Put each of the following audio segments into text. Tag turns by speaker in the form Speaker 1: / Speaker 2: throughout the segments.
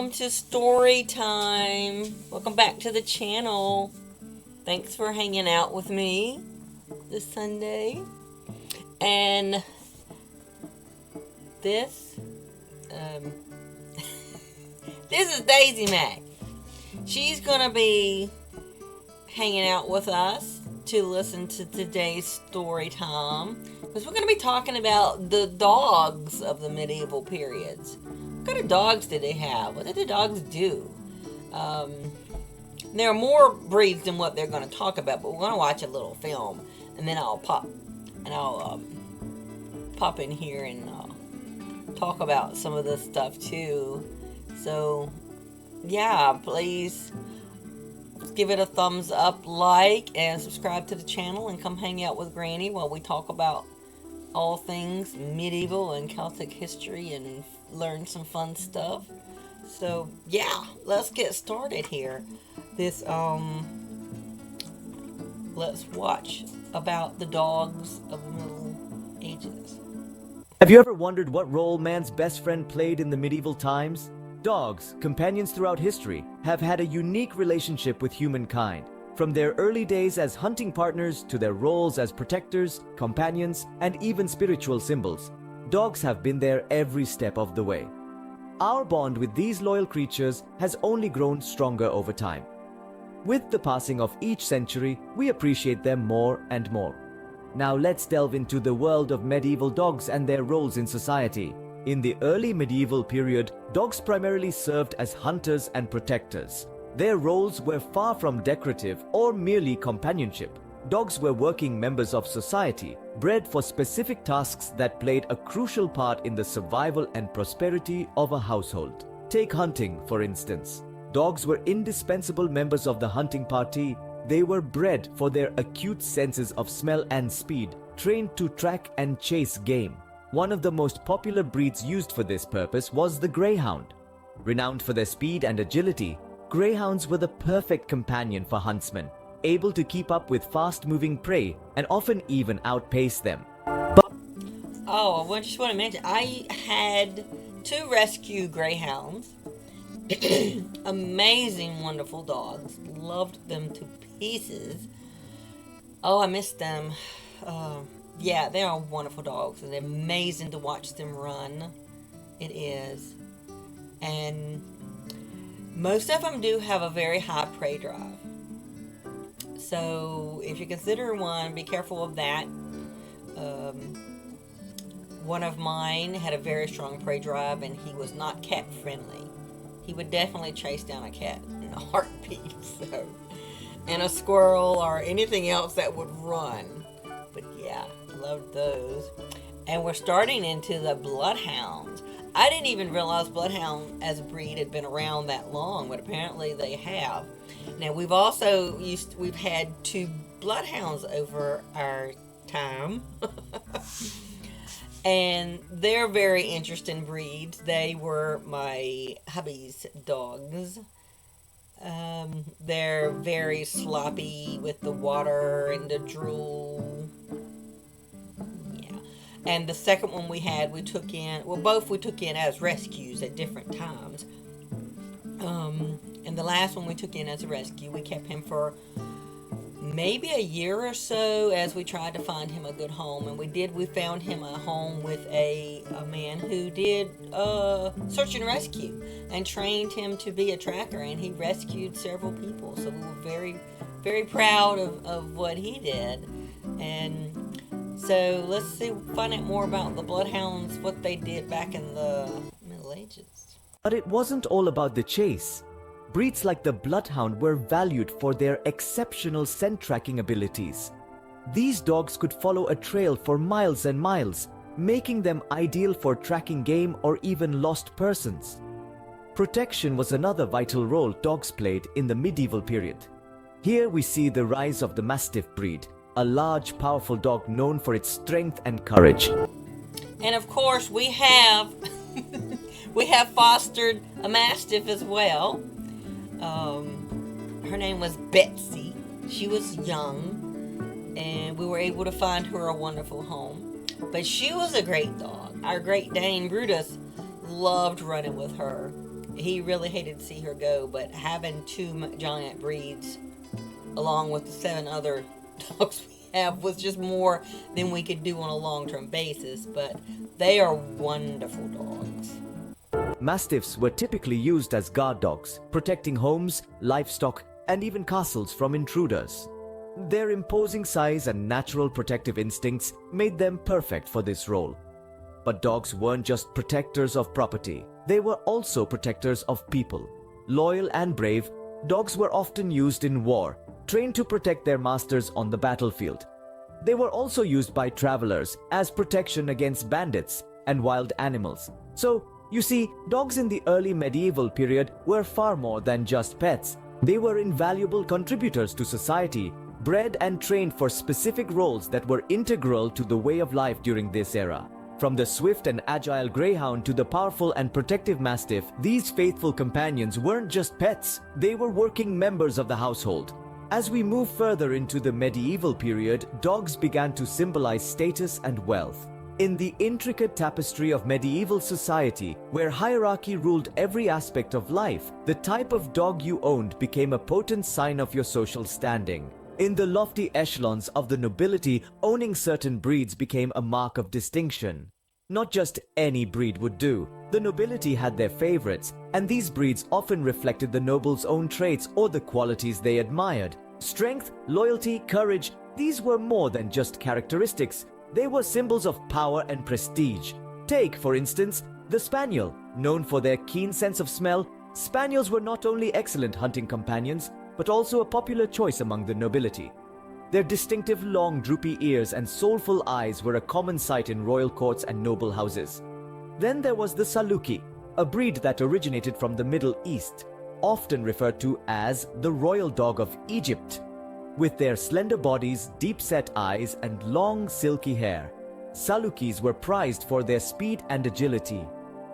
Speaker 1: welcome to Storytime. Welcome back to the channel. Thanks for hanging out with me this Sunday. And this, this is Daisy Mac. She's gonna be hanging out with us to listen to today's story time, because we're going to be talking about the dogs of the medieval periods. What kind of dogs did they have? What did the dogs do? There are more breeds than what they're going to talk about, but we're going to watch a little film, and then I'll pop in here and talk about some of this stuff too. So yeah, please give it a thumbs up, like, and subscribe to the channel, and come hang out with Granny while we talk about all things medieval and Celtic history and learn some fun stuff. So yeah, let's get started here. Let's watch about the dogs of the Middle Ages.
Speaker 2: Have you ever wondered what role man's best friend played in the medieval times? Dogs, companions throughout history, have had a unique relationship with humankind. From their early days as hunting partners to their roles as protectors, companions, and even spiritual symbols, dogs have been there every step of the way. Our bond with these loyal creatures has only grown stronger over time. With the passing of each century, we appreciate them more and more. Now let's delve into the world of medieval dogs and their roles in society. In the early medieval period, dogs primarily served as hunters and protectors. Their roles were far from decorative or merely companionship. Dogs were working members of society, bred for specific tasks that played a crucial part in the survival and prosperity of a household. Take hunting, for instance. Dogs were indispensable members of the hunting party. They were bred for their acute senses of smell and speed, trained to track and chase game. One of the most popular breeds used for this purpose was the greyhound. Renowned for their speed and agility, greyhounds were the perfect companion for huntsmen, able to keep up with fast-moving prey and often even outpace them.
Speaker 1: I just want to mention, I had 2 rescue greyhounds. Amazing, wonderful dogs. Loved them to pieces. Oh, I missed them. Yeah, they are wonderful dogs, and they're amazing to watch them run. It is. And most of them do have a very high prey drive. So if you consider one, be careful of that. One of mine had a very strong prey drive, and he was not cat friendly. He would definitely chase down a cat in a heartbeat. So, and a squirrel or anything else that would run. But yeah, loved those. And we're starting into the bloodhounds. I didn't even realize bloodhound as a breed had been around that long, but apparently they have. Now we've had 2 bloodhounds over our time. And they're very interesting breeds. They were my hubby's dogs. They're very sloppy with the water and the drool. Yeah. And the second one we had, we took in as rescues at different times. And the last one we took in as a rescue, we kept him for maybe a year or so as we tried to find him a good home. And we found him a home with a man who did search and rescue and trained him to be a tracker, and he rescued several people. So we were very, very proud of what he did. And so let's find out more about the bloodhounds, what they did back in the Middle Ages.
Speaker 2: But it wasn't all about the chase. Breeds like the bloodhound were valued for their exceptional scent tracking abilities. These dogs could follow a trail for miles and miles, making them ideal for tracking game or even lost persons. Protection was another vital role dogs played in the medieval period. Here we see the rise of the Mastiff breed, a large, powerful dog known for its strength and courage.
Speaker 1: And of course, we have fostered a Mastiff as well. Her name was Betsy. She was young, and we were able to find her a wonderful home. But she was a great dog. Our Great Dane Brutus loved running with her, he really hated to see her go, but having two giant breeds along with the 7 other dogs we have was just more than we could do on a long-term basis, but they are wonderful dogs.
Speaker 2: Mastiffs were typically used as guard dogs, protecting homes, livestock, and even castles from intruders. Their imposing size and natural protective instincts made them perfect for this role. But dogs weren't just protectors of property, they were also protectors of people. Loyal and brave, dogs were often used in war, trained to protect their masters on the battlefield. They were also used by travelers as protection against bandits and wild animals. So, you see, dogs in the early medieval period were far more than just pets. They were invaluable contributors to society, bred and trained for specific roles that were integral to the way of life during this era. From the swift and agile greyhound to the powerful and protective mastiff, these faithful companions weren't just pets, they were working members of the household. As we move further into the medieval period, dogs began to symbolize status and wealth. In the intricate tapestry of medieval society, where hierarchy ruled every aspect of life, the type of dog you owned became a potent sign of your social standing. In the lofty echelons of the nobility, owning certain breeds became a mark of distinction. Not just any breed would do. The nobility had their favorites, and these breeds often reflected the noble's own traits or the qualities they admired. Strength, loyalty, courage, these were more than just characteristics. They were symbols of power and prestige. Take, for instance, the spaniel. Known for their keen sense of smell, spaniels were not only excellent hunting companions, but also a popular choice among the nobility. Their distinctive long droopy ears and soulful eyes were a common sight in royal courts and noble houses. Then there was the Saluki, a breed that originated from the Middle East, often referred to as the royal dog of Egypt. With their slender bodies, deep-set eyes, and long silky hair, Salukis were prized for their speed and agility.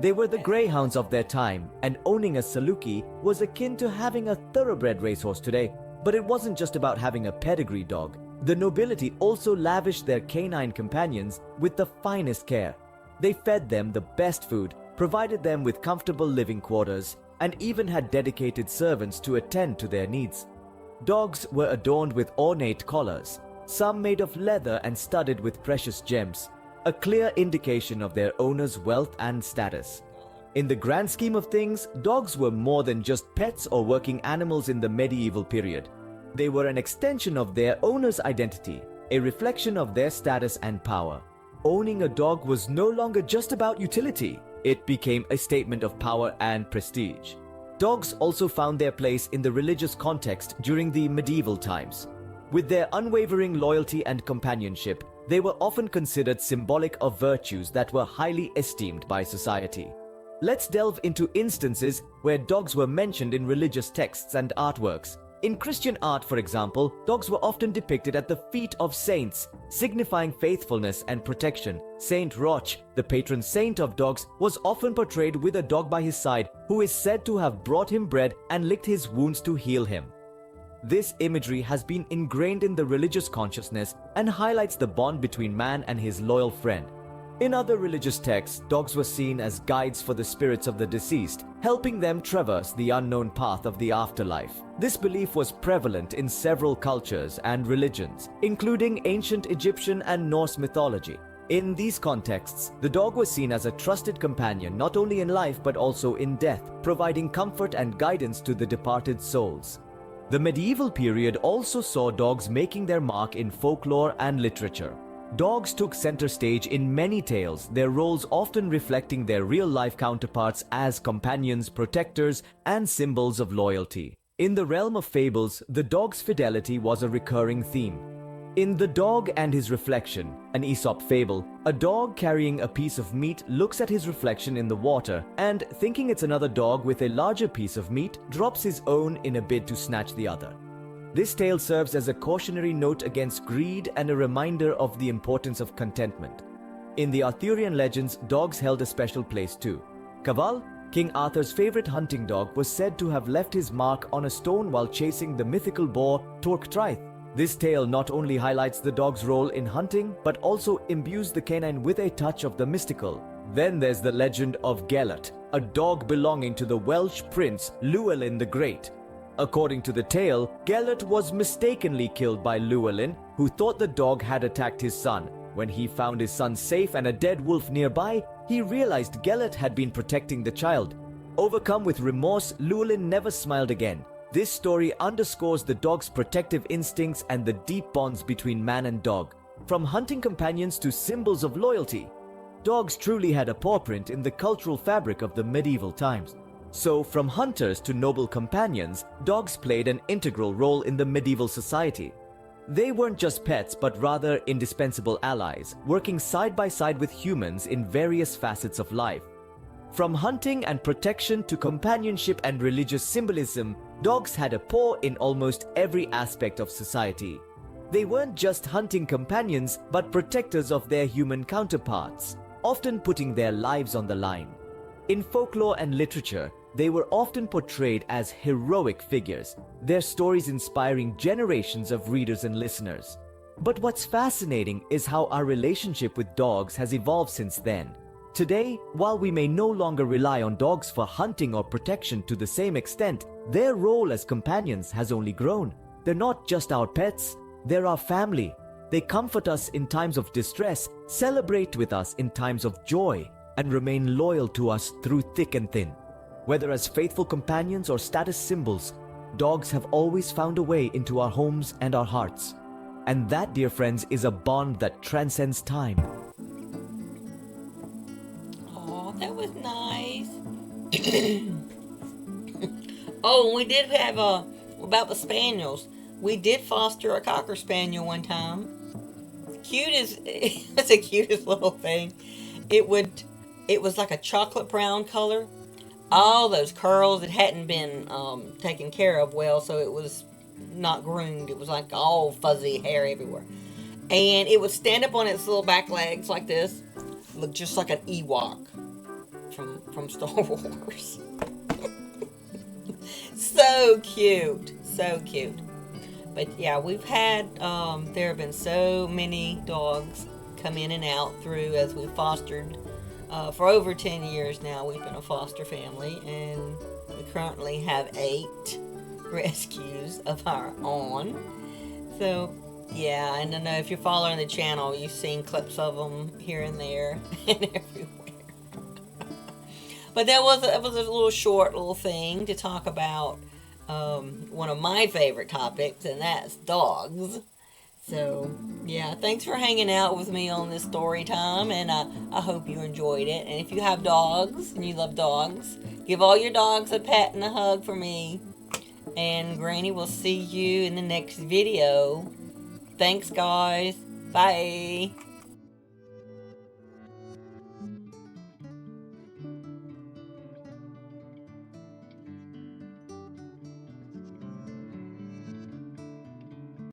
Speaker 2: They were the greyhounds of their time, and owning a Saluki was akin to having a thoroughbred racehorse today. But it wasn't just about having a pedigree dog. The nobility also lavished their canine companions with the finest care. They fed them the best food, provided them with comfortable living quarters, and even had dedicated servants to attend to their needs. Dogs were adorned with ornate collars, some made of leather and studded with precious gems, a clear indication of their owner's wealth and status. In the grand scheme of things, dogs were more than just pets or working animals in the medieval period. They were an extension of their owner's identity, a reflection of their status and power. Owning a dog was no longer just about utility. It became a statement of power and prestige. Dogs also found their place in the religious context during the medieval times. With their unwavering loyalty and companionship, they were often considered symbolic of virtues that were highly esteemed by society. Let's delve into instances where dogs were mentioned in religious texts and artworks. In Christian art, for example, dogs were often depicted at the feet of saints, signifying faithfulness and protection. Saint Roch, the patron saint of dogs, was often portrayed with a dog by his side, who is said to have brought him bread and licked his wounds to heal him. This imagery has been ingrained in the religious consciousness and highlights the bond between man and his loyal friend. In other religious texts, dogs were seen as guides for the spirits of the deceased, helping them traverse the unknown path of the afterlife. This belief was prevalent in several cultures and religions, including ancient Egyptian and Norse mythology. In these contexts, the dog was seen as a trusted companion not only in life but also in death, providing comfort and guidance to the departed souls. The medieval period also saw dogs making their mark in folklore and literature. Dogs took center stage in many tales, their roles often reflecting their real-life counterparts as companions, protectors, and symbols of loyalty. In the realm of fables, the dog's fidelity was a recurring theme. In The Dog and His Reflection, an Aesop fable, a dog carrying a piece of meat looks at his reflection in the water and, thinking it's another dog with a larger piece of meat, drops his own in a bid to snatch the other. This tale serves as a cautionary note against greed and a reminder of the importance of contentment. In the Arthurian legends, dogs held a special place too. Cavall, King Arthur's favorite hunting dog, was said to have left his mark on a stone while chasing the mythical boar Torquetraith. This tale not only highlights the dog's role in hunting, but also imbues the canine with a touch of the mystical. Then there's the legend of Gellert, a dog belonging to the Welsh prince Llewellyn the Great. According to the tale, Gellert was mistakenly killed by Llewellyn, who thought the dog had attacked his son. When he found his son safe and a dead wolf nearby, he realized Gellert had been protecting the child. Overcome with remorse, Llewellyn never smiled again. This story underscores the dog's protective instincts and the deep bonds between man and dog. From hunting companions to symbols of loyalty, dogs truly had a paw print in the cultural fabric of the medieval times. So, from hunters to noble companions, dogs played an integral role in the medieval society. They weren't just pets, but rather indispensable allies, working side by side with humans in various facets of life. From hunting and protection to companionship and religious symbolism, dogs had a paw in almost every aspect of society. They weren't just hunting companions, but protectors of their human counterparts, often putting their lives on the line. In folklore and literature, they were often portrayed as heroic figures, their stories inspiring generations of readers and listeners. But what's fascinating is how our relationship with dogs has evolved since then. Today, while we may no longer rely on dogs for hunting or protection to the same extent, their role as companions has only grown. They're not just our pets, they're our family. They comfort us in times of distress, celebrate with us in times of joy, and remain loyal to us through thick and thin. Whether as faithful companions or status symbols, dogs have always found a way into our homes and our hearts. And that, dear friends, is a bond that transcends time.
Speaker 1: Oh, that was nice. Oh, we did have about the spaniels. We did foster a cocker spaniel one time. It's the cutest little thing. It was like a chocolate brown color. All those curls, it hadn't been taken care of well, so it was not groomed. It was like all fuzzy hair everywhere. And it would stand up on its little back legs like this. Looked just like an Ewok from Star Wars. So cute. So cute. But yeah, we've had, there have been so many dogs come in and out through as we fostered. For over 10 years now, we've been a foster family, and we currently have 8 rescues of our own. So, yeah, and I know if you're following the channel, you've seen clips of them here and there and everywhere. But that was a little short little thing to talk about one of my favorite topics, and that's dogs. So, yeah, thanks for hanging out with me on this story time, and I hope you enjoyed it. And if you have dogs and you love dogs, give all your dogs a pat and a hug for me. And Granny will see you in the next video. Thanks, guys. Bye.